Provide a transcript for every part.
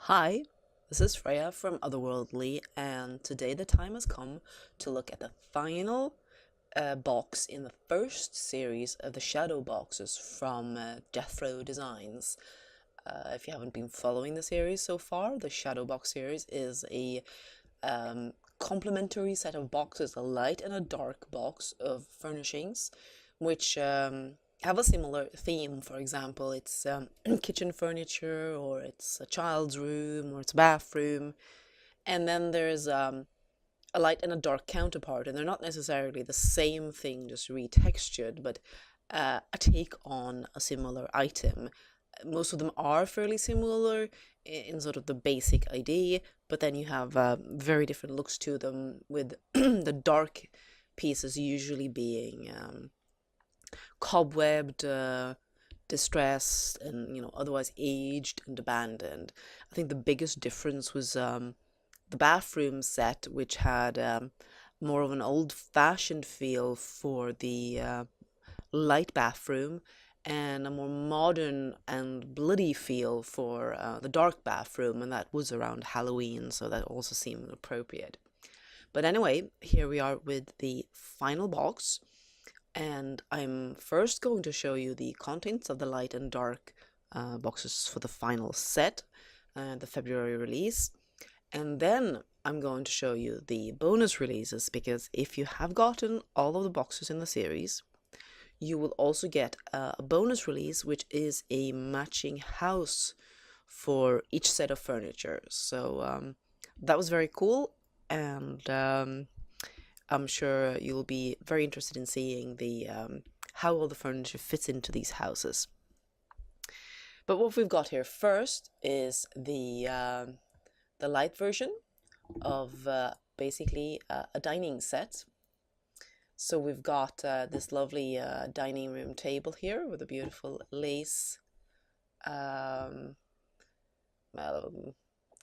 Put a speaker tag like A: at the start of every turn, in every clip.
A: Hi, this is Freya from Otherworldly, and today the time has come to look at the final box in the first series of the shadow boxes from Death Row Designs. If you haven't been following the series so far, the shadow box series is a complementary set of boxes, a light and a dark box of furnishings, which have a similar theme. For example, it's kitchen furniture, or it's a child's room, or it's a bathroom. And then there's a light and a dark counterpart, and they're not necessarily the same thing, just retextured, but a take on a similar item. Most of them are fairly similar in sort of the basic idea, but then you have very different looks to them, with the dark pieces usually being cobwebbed, distressed, and otherwise aged and abandoned. I think the biggest difference was the bathroom set, which had more of an old-fashioned feel for the light bathroom, and a more modern and bloody feel for the dark bathroom, and that was around Halloween, so that also seemed appropriate. But anyway, here we are with the final box, and I'm first going to show you the contents of the light and dark boxes for the final set, the February release. And then I'm going to show you the bonus releases, because if you have gotten all of the boxes in the series, you will also get a bonus release, which is a matching house for each set of furniture. So that was very cool, and I'm sure you'll be very interested in seeing the how all the furniture fits into these houses. But what we've got here first is the light version of basically a dining set. So we've got this lovely dining room table here with a beautiful lace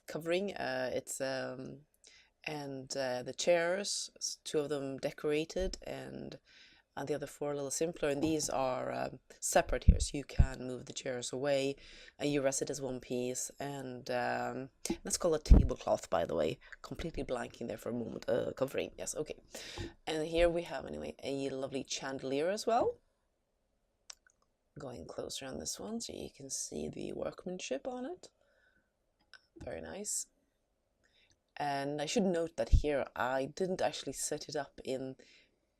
A: covering. And the chairs, two of them decorated, and the other four a little simpler. And these are separate here, so you can move the chairs away. You rest it as one piece, and that's called a tablecloth, by the way. Completely blanking there for a moment. Covering, yes, okay. And here we have, anyway, a lovely chandelier as well. Going closer on this one so you can see the workmanship on it. Very nice. And I should note that here I didn't actually set it up in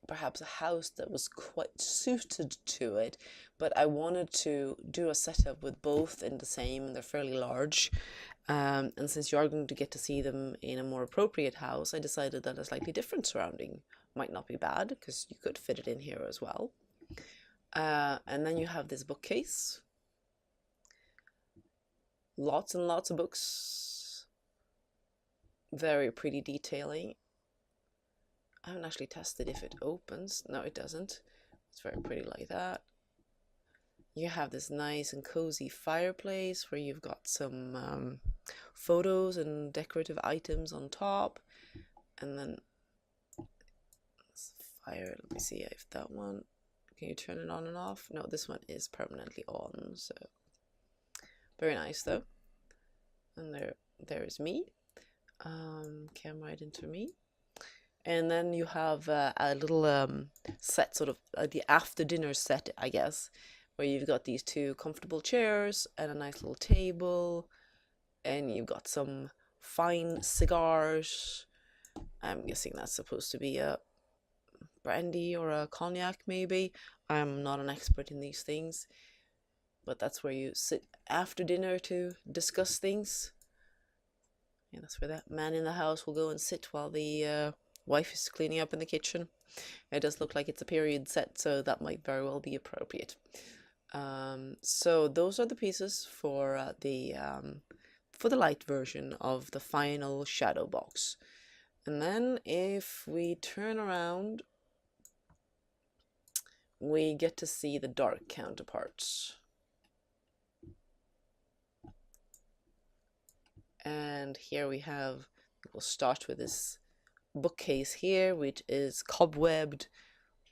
A: perhaps a house that was quite suited to it, but I wanted to do a setup with both in the same, and they're fairly large. And since you are going to get to see them in a more appropriate house, I decided that a slightly different surrounding might not be bad, because you could fit it in here as well. And then you have this bookcase. Lots and lots of books. Very pretty detailing. I haven't actually tested if it opens. No, it doesn't. It's very pretty like that. You have this nice and cozy fireplace where you've got some photos and decorative items on top. And then fire, let me see if that one, can you turn it on and off? No, this one is permanently on, so very nice though. And there is me. Came right into me. And then you have a little set, sort of the after dinner set, I guess, where you've got these two comfortable chairs and a nice little table, and you've got some fine cigars. I'm guessing that's supposed to be a brandy or a cognac, maybe. I'm not an expert in these things, but that's where you sit after dinner to discuss things. And that's where that man in the house will go and sit while the wife is cleaning up in the kitchen. It does look like it's a period set, so that might very well be appropriate. So those are the pieces for the light version of the final shadow box. And then if we turn around, we get to see the dark counterparts. And here we have, we'll start with this bookcase here, which is cobwebbed,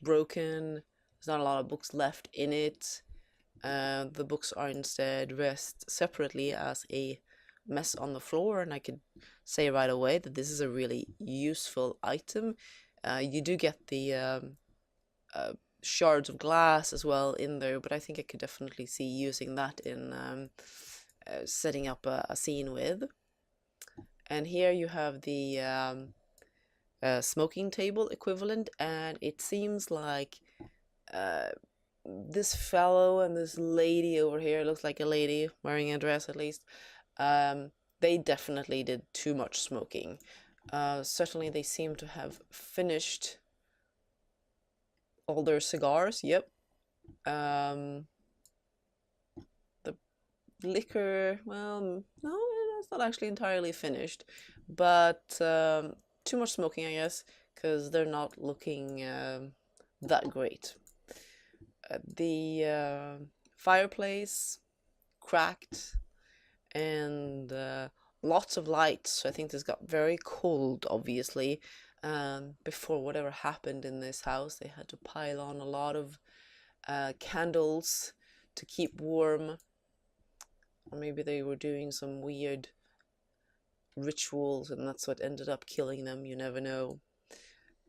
A: broken. There's not a lot of books left in it. The books are instead rest separately as a mess on the floor, and I could say right away that this is a really useful item. You do get the uh, shards of glass as well in there, but I think I could definitely see using that in setting up a scene with. And here you have the smoking table equivalent, and it seems like uh, this fellow and this lady over here, looks like a lady wearing a dress at least, they definitely did too much smoking. Certainly they seem to have finished all their cigars. Yep. The liquor, well, no, that's not actually entirely finished, but too much smoking, I guess, because they're not looking that great. The fireplace cracked, and lots of lights. So I think this got very cold, obviously. Before whatever happened in this house, they had to pile on a lot of candles to keep warm. Or maybe they were doing some weird rituals and that's what ended up killing them. You never know.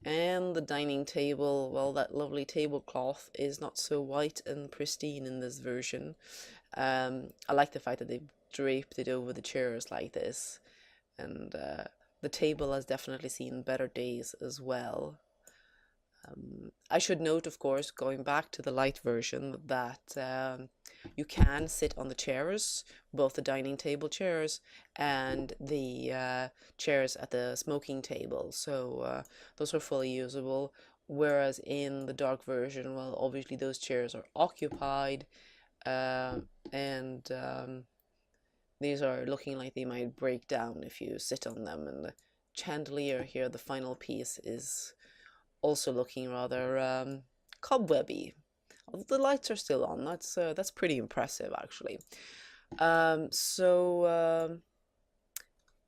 A: And the dining table, well, that lovely tablecloth is not so white and pristine in this version. I like the fact that they draped it over the chairs like this, and the table has definitely seen better days as well. I should note, of course, going back to the light version, that you can sit on the chairs, both the dining table chairs and the chairs at the smoking table. So those are fully usable. Whereas in the dark version, well, obviously those chairs are occupied, and these are looking like they might break down if you sit on them. And the chandelier here, the final piece, is also looking rather cobwebby. Although the lights are still on, that's pretty impressive actually. So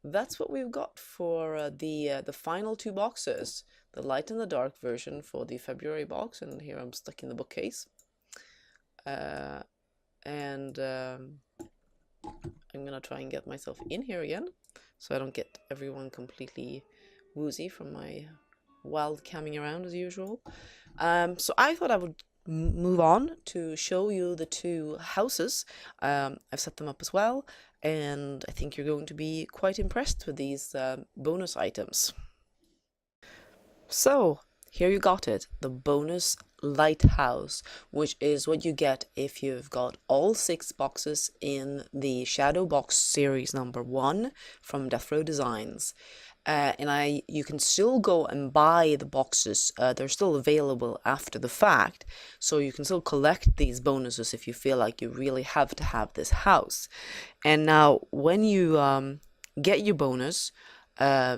A: that's what we've got for the final two boxes, the light and the dark version for the February box, and here I'm stuck in the bookcase. And I'm gonna try and get myself in here again, so I don't get everyone completely woozy from my wild camming around as usual. So I thought I would move on to show you the two houses. I've set them up as well, and I think you're going to be quite impressed with these bonus items. So here you got it, the bonus lighthouse, which is what you get if you've got all 6 boxes in the Shadow Box series number 1 from Death Row Designs. And you can still go and buy the boxes. They're still available after the fact, so you can still collect these bonuses if you feel like you really have to have this house. And now when you get your bonus,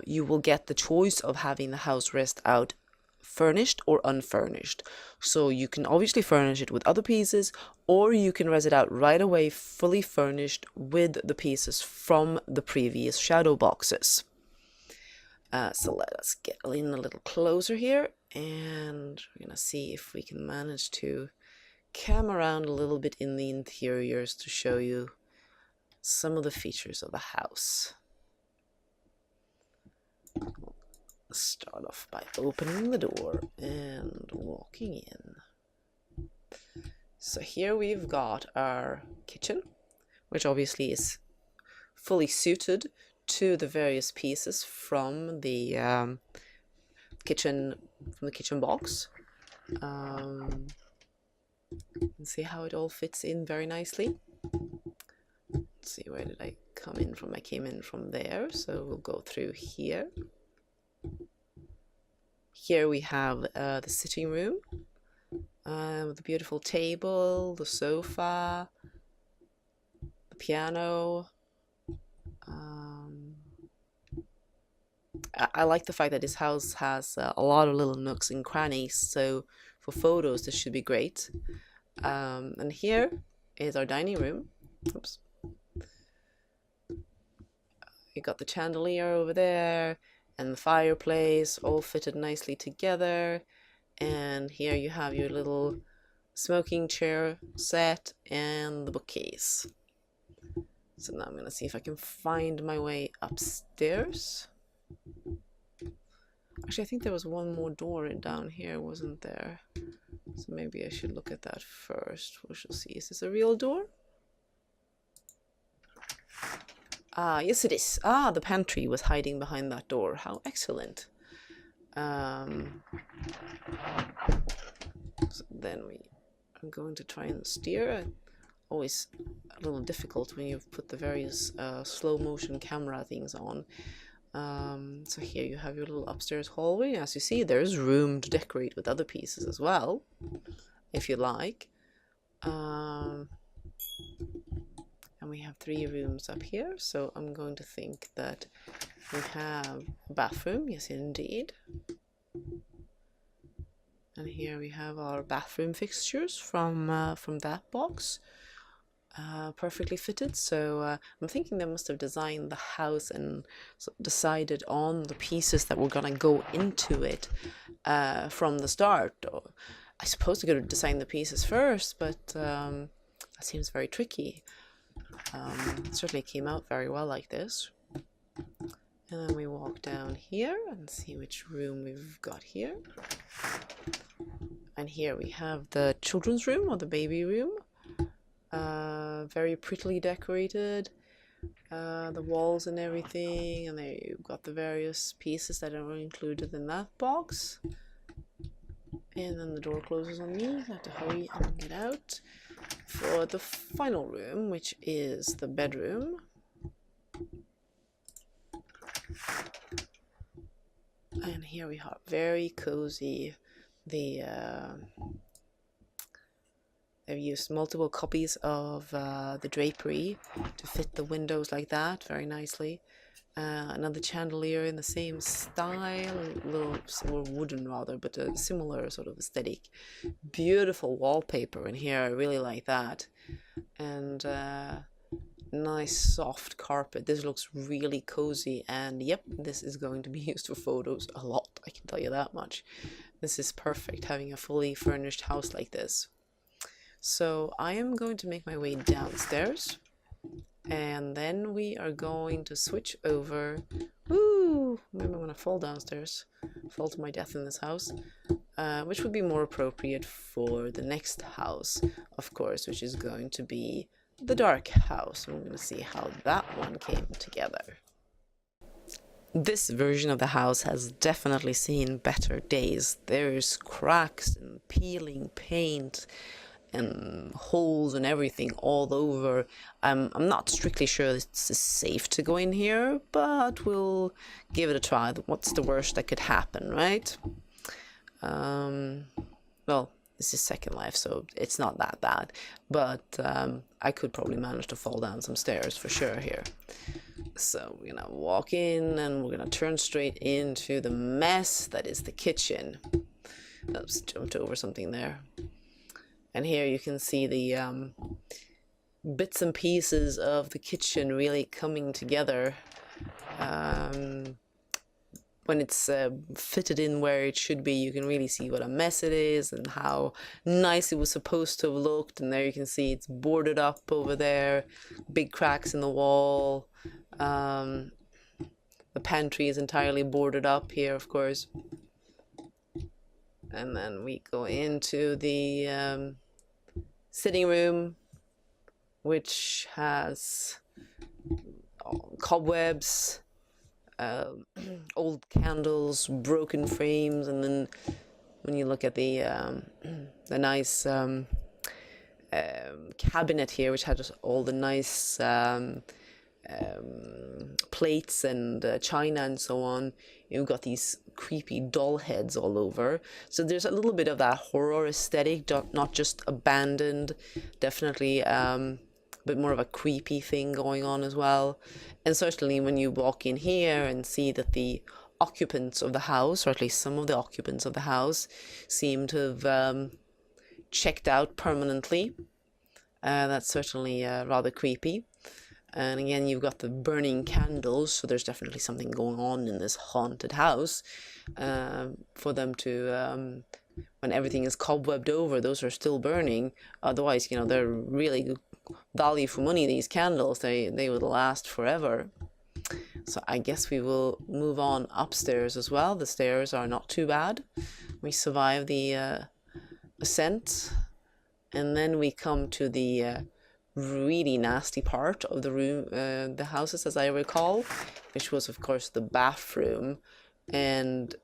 A: you will get the choice of having the house rest out furnished or unfurnished. So you can obviously furnish it with other pieces, or you can rest it out right away fully furnished with the pieces from the previous shadow boxes. So let us get in a little closer here, and we're gonna see if we can manage to cam around a little bit in the interiors to show you some of the features of the house. Start off by opening the door and walking in. So here we've got our kitchen, which obviously is fully suited to the various pieces from the kitchen box. You can see how it all fits in very nicely. Let's see, where did I come in from? I came in from there, so we'll go through here. Here we have the sitting room with the beautiful table, the sofa, the piano. I like the fact that this house has a lot of little nooks and crannies, so for photos this should be great. And here is our dining room. Oops. You got the chandelier over there and the fireplace all fitted nicely together, and here you have your little smoking chair set and the bookcase. So now I'm gonna see if I can find my way upstairs. Actually, I think there was one more door down here, wasn't there? So maybe I should look at that first. We shall see. Is this a real door? Ah, yes it is. Ah, the pantry was hiding behind that door. How excellent. So then we are going to try and steer. Always a little difficult when you've put the various slow motion camera things on. So here you have your little upstairs hallway. As you see, there's room to decorate with other pieces as well, if you like. And we have 3 rooms up here, so I'm going to think that we have a bathroom. Yes, indeed. And here we have our bathroom fixtures from that box. Perfectly fitted. So I'm thinking they must have designed the house and decided on the pieces that were gonna go into it from the start. Or I suppose they could have designed the pieces first, but that seems very tricky. It certainly came out very well like this. And then we walk down here and see which room we've got here. And here we have the children's room, or the baby room. Very prettily decorated, the walls and everything, and there you've got the various pieces that are included in that box. And then the door closes on me. I have to hurry and get out for the final room, which is the bedroom. And here we are, very cozy. They've used multiple copies of the drapery to fit the windows like that very nicely. Another chandelier in the same style, a little wooden rather, but a similar sort of aesthetic. Beautiful wallpaper in here, I really like that. And nice soft carpet. This looks really cozy, and yep, this is going to be used for photos a lot, I can tell you that much. This is perfect, having a fully furnished house like this. So I am going to make my way downstairs, and then we are going to switch over. Woo! Maybe I'm going to fall downstairs, fall to my death in this house, which would be more appropriate for the next house, of course, which is going to be the dark house. We're going to see how that one came together. This version of the house has definitely seen better days. There's cracks and peeling paint and holes and everything all over. I'm not strictly sure it's safe to go in here, but we'll give it a try. What's the worst that could happen, right? Well, this is Second Life, so it's not that bad, but I could probably manage to fall down some stairs for sure here. So we're gonna walk in, and we're gonna turn straight into the mess that is the kitchen. Oops, jumped over something there. And here you can see the bits and pieces of the kitchen really coming together. When it's fitted in where it should be, you can really see what a mess it is and how nice it was supposed to have looked. And there you can see it's boarded up over there, big cracks in the wall. The pantry is entirely boarded up here, of course. And then we go into the sitting room, which has cobwebs, old candles, broken frames, and then when you look at the nice cabinet here, which had just all the nice plates and china and so on, you've got these creepy doll heads all over. So there's a little bit of that horror aesthetic, not just abandoned, definitely a bit more of a creepy thing going on as well. And certainly when you walk in here and see that the occupants of the house, or at least some of the occupants of the house, seem to have checked out permanently, that's certainly rather creepy. And again, you've got the burning candles, so there's definitely something going on in this haunted house. For them to, when everything is cobwebbed over, those are still burning. Otherwise, you know, they're really value for money, these candles. They would last forever. So I guess we will move on upstairs as well. The stairs are not too bad. We survive the ascent, and then we come to the really nasty part of the room, the houses, as I recall, which was of course the bathroom. And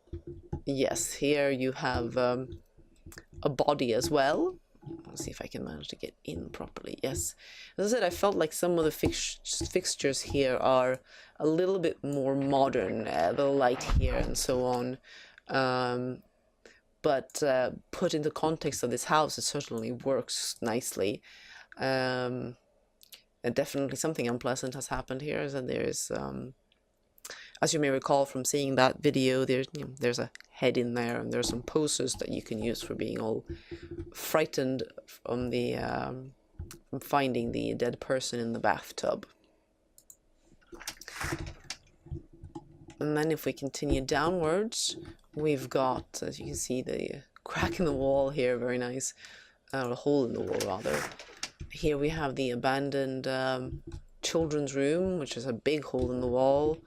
A: yes, here you have a body as well. Let's see if I can manage to get in properly. Yes, as I said, I felt like some of the fixtures here are a little bit more modern, the light here and so on. But put into context of this house, it certainly works nicely. Definitely something unpleasant has happened here, is that there's, as you may recall from seeing that video, there's a head in there, and there's some posters that you can use for being all frightened from from finding the dead person in the bathtub. And then if we continue downwards, we've got, as you can see, the crack in the wall here, very nice, a hole in the wall rather. Here we have the abandoned children's room, which is a big hole in the wall,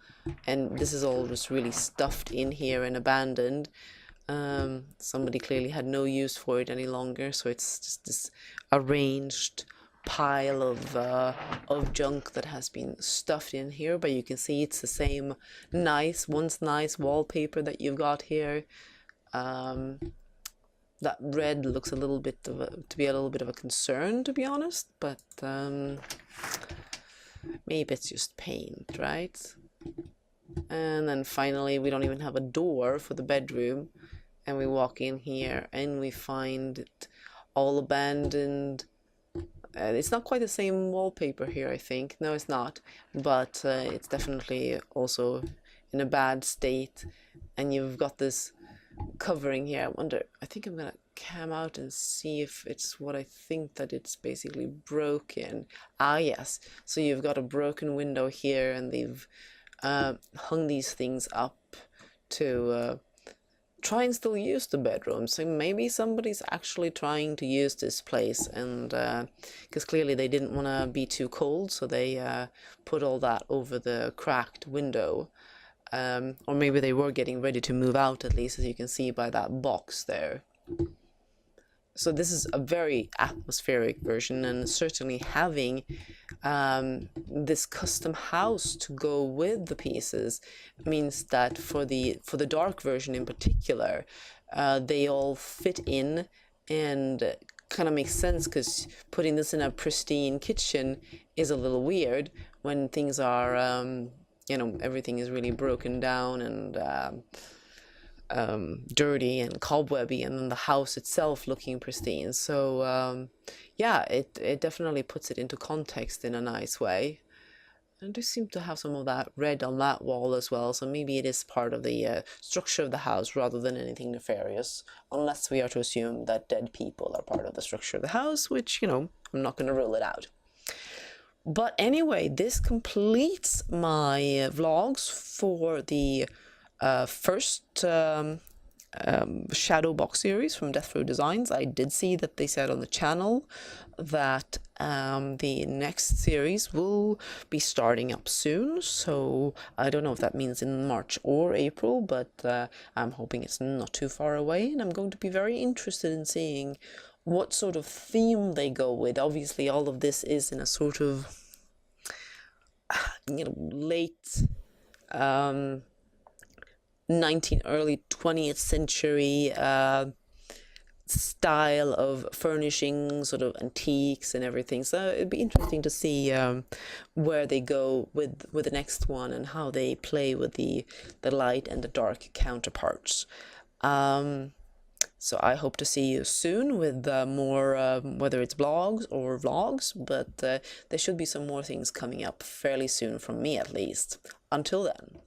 A: and this is all just really stuffed in here and abandoned. Somebody clearly had no use for it any longer, so it's just this arranged pile of junk that has been stuffed in here. But you can see it's the same once nice wallpaper that you've got here. That red looks a little bit to be a little bit of a concern, to be honest, but maybe it's just paint, right? And then finally, we don't even have a door for the bedroom, and we walk in here and we find it all abandoned. It's not quite the same wallpaper here, I think. No, it's not, but it's definitely also in a bad state, and you've got this covering here. I think I'm gonna cam out and see if it's what I think that it's basically broken. Ah, yes. So you've got a broken window here, and they've hung these things up to try and still use the bedroom. So maybe somebody's actually trying to use this place, and because clearly they didn't want to be too cold, so they put all that over the cracked window. Or maybe they were getting ready to move out, at least, as you can see by that box there. So this is a very atmospheric version, and certainly having this custom house to go with the pieces means that for the dark version in particular, they all fit in and kind of makes sense, because putting this in a pristine kitchen is a little weird when things are everything is really broken down and dirty and cobwebby, and then the house itself looking pristine. So yeah, it definitely puts it into context in a nice way. And I do seem to have some of that red on that wall as well, so maybe it is part of the structure of the house rather than anything nefarious, unless we are to assume that dead people are part of the structure of the house, which, I'm not going to rule it out. But anyway, this completes my vlogs for the first shadow box series from Death Row Designs. I did see that they said on the channel that the next series will be starting up soon, so I don't know if that means in March or April, but I'm hoping it's not too far away, and I'm going to be very interested in seeing what sort of theme they go with. Obviously, all of this is in a sort of late early 20th century style of furnishing, sort of antiques and everything. So it'd be interesting to see where they go with the next one, and how they play with the light and the dark counterparts. So I hope to see you soon with more, whether it's blogs or vlogs, but there should be some more things coming up fairly soon from me, at least. Until then.